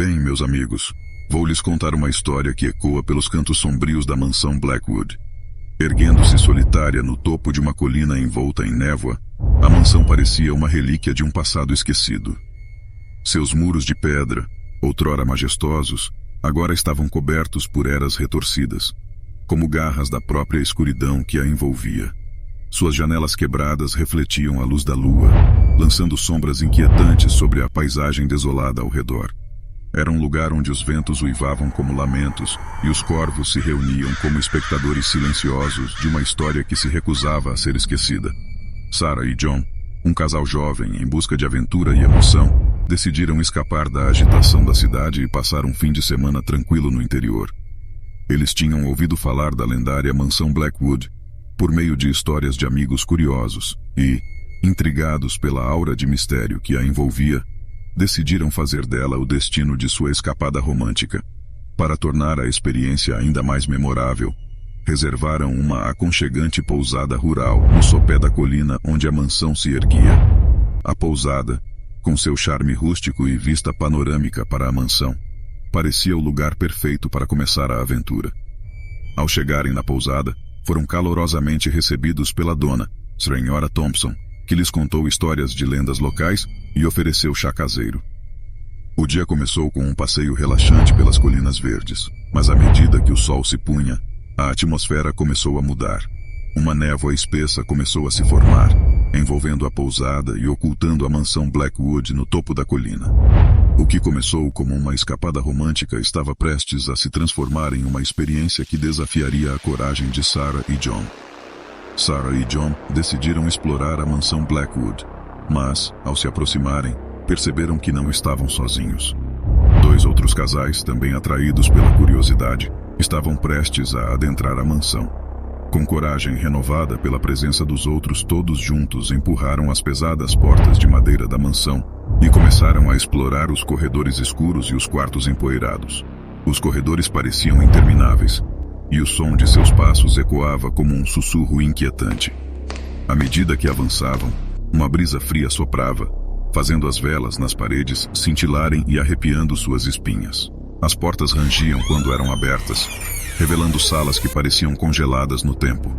Bem, meus amigos, vou lhes contar uma história que ecoa pelos cantos sombrios da mansão Blackwood. Erguendo-se solitária no topo de uma colina envolta em névoa, a mansão parecia uma relíquia de um passado esquecido. Seus muros de pedra, outrora majestosos, agora estavam cobertos por eras retorcidas, como garras da própria escuridão que a envolvia. Suas janelas quebradas refletiam a luz da lua, lançando sombras inquietantes sobre a paisagem desolada ao redor. Era um lugar onde os ventos uivavam como lamentos e os corvos se reuniam como espectadores silenciosos de uma história que se recusava a ser esquecida. Sarah e John, um casal jovem em busca de aventura e emoção, decidiram escapar da agitação da cidade e passar um fim de semana tranquilo no interior. Eles tinham ouvido falar da lendária mansão Blackwood por meio de histórias de amigos curiosos e, intrigados pela aura de mistério que a envolvia, decidiram fazer dela o destino de sua escapada romântica. Para tornar a experiência ainda mais memorável, reservaram uma aconchegante pousada rural no sopé da colina onde a mansão se erguia. A pousada, com seu charme rústico e vista panorâmica para a mansão, parecia o lugar perfeito para começar a aventura. Ao chegarem na pousada, foram calorosamente recebidos pela dona, Sra. Thompson, que lhes contou histórias de lendas locais e ofereceu chá caseiro. O dia começou com um passeio relaxante pelas colinas verdes, mas à medida que o sol se punha, a atmosfera começou a mudar. Uma névoa espessa começou a se formar, envolvendo a pousada e ocultando a mansão Blackwood no topo da colina. O que começou como uma escapada romântica estava prestes a se transformar em uma experiência que desafiaria a coragem de Sarah e John. Sarah e John decidiram explorar a mansão Blackwood, mas, ao se aproximarem, perceberam que não estavam sozinhos. Dois outros casais, também atraídos pela curiosidade, estavam prestes a adentrar a mansão. Com coragem renovada pela presença dos outros, todos juntos empurraram as pesadas portas de madeira da mansão e começaram a explorar os corredores escuros e os quartos empoeirados. Os corredores pareciam intermináveis, e o som de seus passos ecoava como um sussurro inquietante. À medida que avançavam, uma brisa fria soprava, fazendo as velas nas paredes cintilarem e arrepiando suas espinhas. As portas rangiam quando eram abertas, revelando salas que pareciam congeladas no tempo.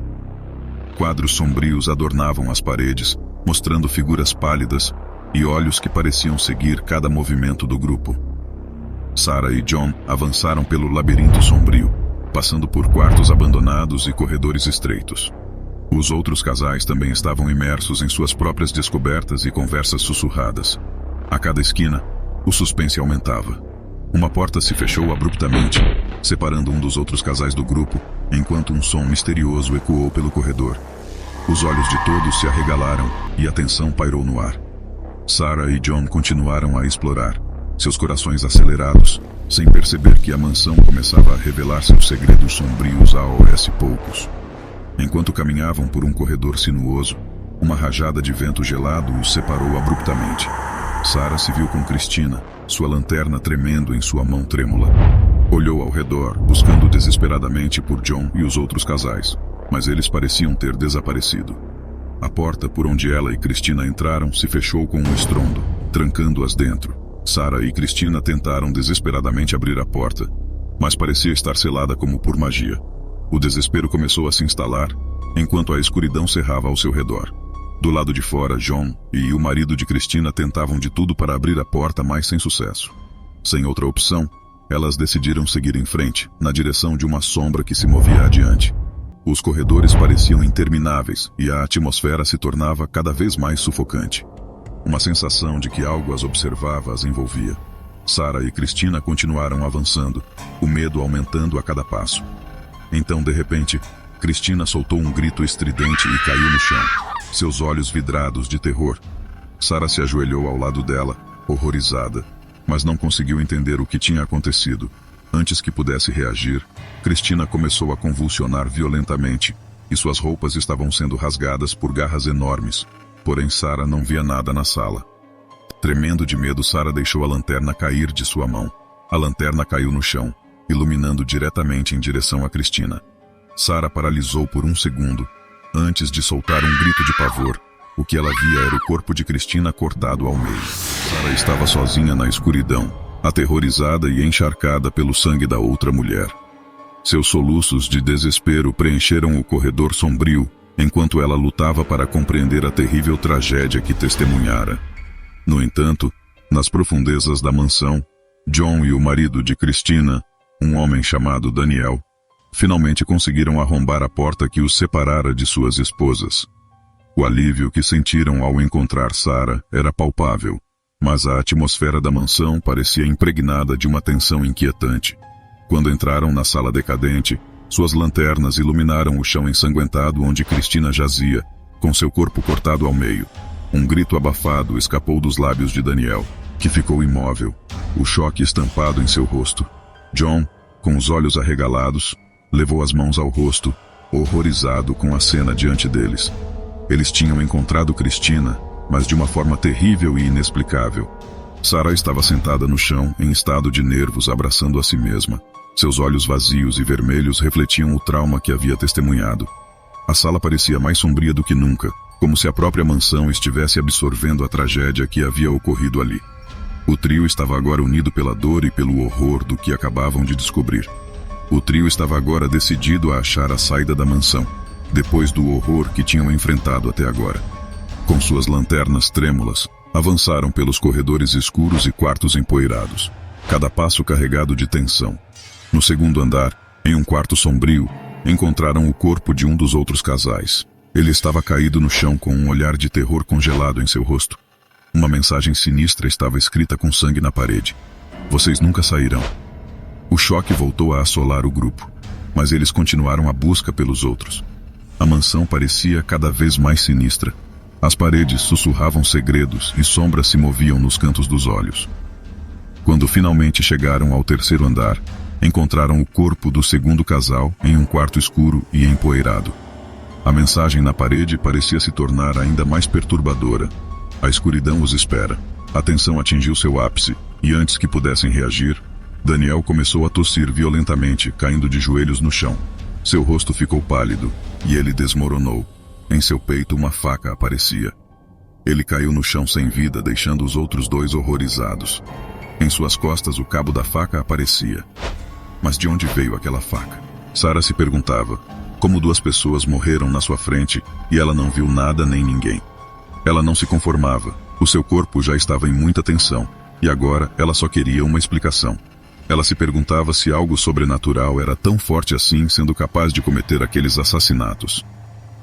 Quadros sombrios adornavam as paredes, mostrando figuras pálidas e olhos que pareciam seguir cada movimento do grupo. Sarah e John avançaram pelo labirinto sombrio, passando por quartos abandonados e corredores estreitos. Os outros casais também estavam imersos em suas próprias descobertas e conversas sussurradas. A cada esquina, o suspense aumentava. Uma porta se fechou abruptamente, separando um dos outros casais do grupo, enquanto um som misterioso ecoou pelo corredor. Os olhos de todos se arregalaram e a tensão pairou no ar. Sarah e John continuaram a explorar, seus corações acelerados, sem perceber que a mansão começava a revelar seus segredos sombrios a poucos. Enquanto caminhavam por um corredor sinuoso, uma rajada de vento gelado os separou abruptamente. Sarah se viu com Christina, sua lanterna tremendo em sua mão trêmula. Olhou ao redor, buscando desesperadamente por John e os outros casais, mas eles pareciam ter desaparecido. A porta por onde ela e Christina entraram se fechou com um estrondo, trancando-as dentro. Sarah e Christina tentaram desesperadamente abrir a porta, mas parecia estar selada como por magia. O desespero começou a se instalar, enquanto a escuridão cerrava ao seu redor. Do lado de fora, John e o marido de Christina tentavam de tudo para abrir a porta, mas sem sucesso. Sem outra opção, elas decidiram seguir em frente, na direção de uma sombra que se movia adiante. Os corredores pareciam intermináveis e a atmosfera se tornava cada vez mais sufocante. Uma sensação de que algo as observava as envolvia. Sarah e Christina continuaram avançando, o medo aumentando a cada passo. Então, de repente, Christina soltou um grito estridente e caiu no chão, seus olhos vidrados de terror. Sarah se ajoelhou ao lado dela, horrorizada, mas não conseguiu entender o que tinha acontecido. Antes que pudesse reagir, Christina começou a convulsionar violentamente, e suas roupas estavam sendo rasgadas por garras enormes. Porém, Sarah não via nada na sala. Tremendo de medo, Sarah deixou a lanterna cair de sua mão. A lanterna caiu no chão, iluminando diretamente em direção a Christina. Sarah paralisou por um segundo, antes de soltar um grito de pavor. O que ela via era o corpo de Christina cortado ao meio. Sarah estava sozinha na escuridão, aterrorizada e encharcada pelo sangue da outra mulher. Seus soluços de desespero preencheram o corredor sombrio, enquanto ela lutava para compreender a terrível tragédia que testemunhara. No entanto, nas profundezas da mansão, John e o marido de Christina, um homem chamado Daniel, finalmente conseguiram arrombar a porta que os separara de suas esposas. O alívio que sentiram ao encontrar Sarah era palpável, mas a atmosfera da mansão parecia impregnada de uma tensão inquietante. Quando entraram na sala decadente, suas lanternas iluminaram o chão ensanguentado onde Christina jazia, com seu corpo cortado ao meio. Um grito abafado escapou dos lábios de Daniel, que ficou imóvel, o choque estampado em seu rosto. John, com os olhos arregalados, levou as mãos ao rosto, horrorizado com a cena diante deles. Eles tinham encontrado Christina, mas de uma forma terrível e inexplicável. Sarah estava sentada no chão, em estado de nervos, abraçando a si mesma. Seus olhos vazios e vermelhos refletiam o trauma que havia testemunhado. A sala parecia mais sombria do que nunca, como se a própria mansão estivesse absorvendo a tragédia que havia ocorrido ali. O trio estava agora unido pela dor e pelo horror do que acabavam de descobrir. O trio estava agora decidido a achar a saída da mansão, depois do horror que tinham enfrentado até agora. Com suas lanternas trêmulas, avançaram pelos corredores escuros e quartos empoeirados, cada passo carregado de tensão. No segundo andar, em um quarto sombrio, encontraram o corpo de um dos outros casais. Ele estava caído no chão com um olhar de terror congelado em seu rosto. Uma mensagem sinistra estava escrita com sangue na parede. Vocês nunca sairão. O choque voltou a assolar o grupo, mas eles continuaram a busca pelos outros. A mansão parecia cada vez mais sinistra. As paredes sussurravam segredos e sombras se moviam nos cantos dos olhos. Quando finalmente chegaram ao terceiro andar, encontraram o corpo do segundo casal em um quarto escuro e empoeirado. A mensagem na parede parecia se tornar ainda mais perturbadora. A escuridão os espera. A tensão atingiu seu ápice, e antes que pudessem reagir, Daniel começou a tossir violentamente, caindo de joelhos no chão. Seu rosto ficou pálido, e ele desmoronou. Em seu peito uma faca aparecia. Ele caiu no chão sem vida, deixando os outros dois horrorizados. Em suas costas o cabo da faca aparecia. Mas de onde veio aquela faca? Sarah se perguntava. Como duas pessoas morreram na sua frente e ela não viu nada nem ninguém. Ela não se conformava. O seu corpo já estava em muita tensão, e agora ela só queria uma explicação. Ela se perguntava se algo sobrenatural era tão forte assim, sendo capaz de cometer aqueles assassinatos.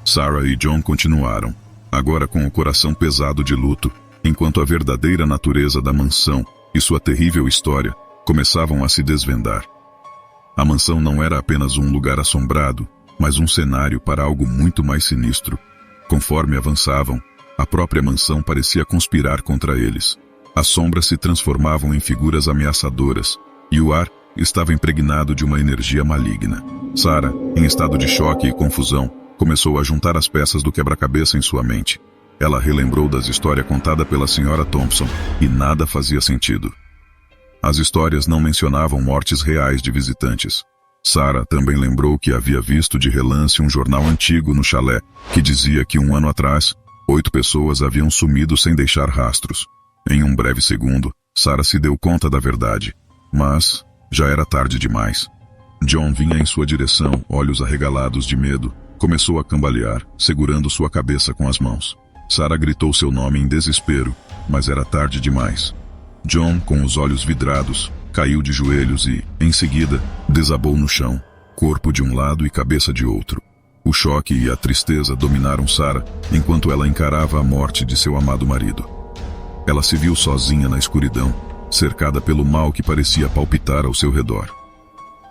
Sarah e John continuaram, agora com o coração pesado de luto, enquanto a verdadeira natureza da mansão e sua terrível história começavam a se desvendar. A mansão não era apenas um lugar assombrado, mas um cenário para algo muito mais sinistro. Conforme avançavam, a própria mansão parecia conspirar contra eles. As sombras se transformavam em figuras ameaçadoras, e o ar estava impregnado de uma energia maligna. Sarah, em estado de choque e confusão, começou a juntar as peças do quebra-cabeça em sua mente. Ela relembrou das histórias contadas pela Sra. Thompson, e nada fazia sentido. As histórias não mencionavam mortes reais de visitantes. Sarah também lembrou que havia visto de relance um jornal antigo no chalé, que dizia que 1 ano atrás, 8 pessoas haviam sumido sem deixar rastros. Em um breve segundo, Sarah se deu conta da verdade. Mas já era tarde demais. John vinha em sua direção, olhos arregalados de medo. Começou a cambalear, segurando sua cabeça com as mãos. Sarah gritou seu nome em desespero, mas era tarde demais. John, com os olhos vidrados, caiu de joelhos e, em seguida, desabou no chão, corpo de um lado e cabeça de outro. O choque e a tristeza dominaram Sarah enquanto ela encarava a morte de seu amado marido. Ela se viu sozinha na escuridão, cercada pelo mal que parecia palpitar ao seu redor.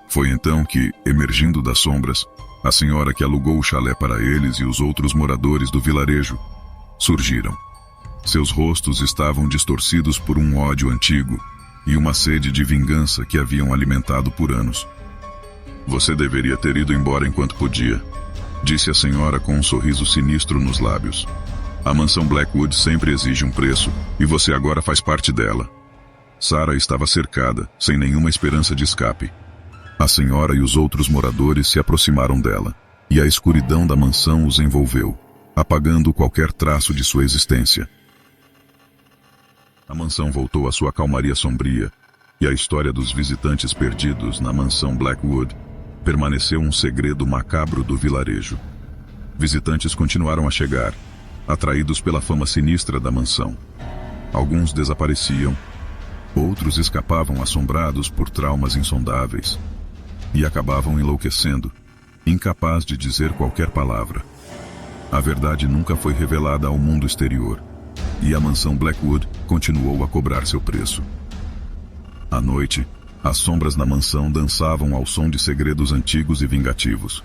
Foi então que, emergindo das sombras, a senhora que alugou o chalé para eles e os outros moradores do vilarejo surgiram. Seus rostos estavam distorcidos por um ódio antigo e uma sede de vingança que haviam alimentado por anos. Você deveria ter ido embora enquanto podia, disse a senhora com um sorriso sinistro nos lábios. A mansão Blackwood sempre exige um preço, e você agora faz parte dela. Sarah estava cercada, sem nenhuma esperança de escape. A senhora e os outros moradores se aproximaram dela, e a escuridão da mansão os envolveu, apagando qualquer traço de sua existência. A mansão voltou à sua calmaria sombria, e a história dos visitantes perdidos na mansão Blackwood permaneceu um segredo macabro do vilarejo. Visitantes continuaram a chegar, atraídos pela fama sinistra da mansão. Alguns desapareciam, outros escapavam assombrados por traumas insondáveis e acabavam enlouquecendo, incapaz de dizer qualquer palavra. A verdade nunca foi revelada ao mundo exterior, e a mansão Blackwood continuou a cobrar seu preço. À noite, as sombras na mansão dançavam ao som de segredos antigos e vingativos.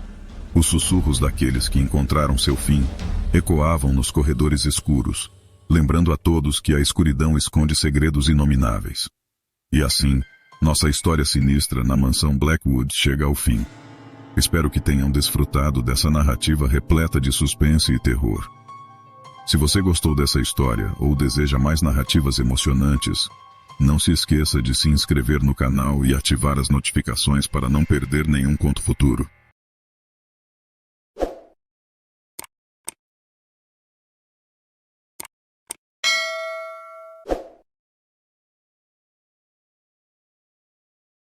Os sussurros daqueles que encontraram seu fim ecoavam nos corredores escuros, lembrando a todos que a escuridão esconde segredos inomináveis. E assim, nossa história sinistra na mansão Blackwood chega ao fim. Espero que tenham desfrutado dessa narrativa repleta de suspense e terror. Se você gostou dessa história ou deseja mais narrativas emocionantes, não se esqueça de se inscrever no canal e ativar as notificações para não perder nenhum conto futuro.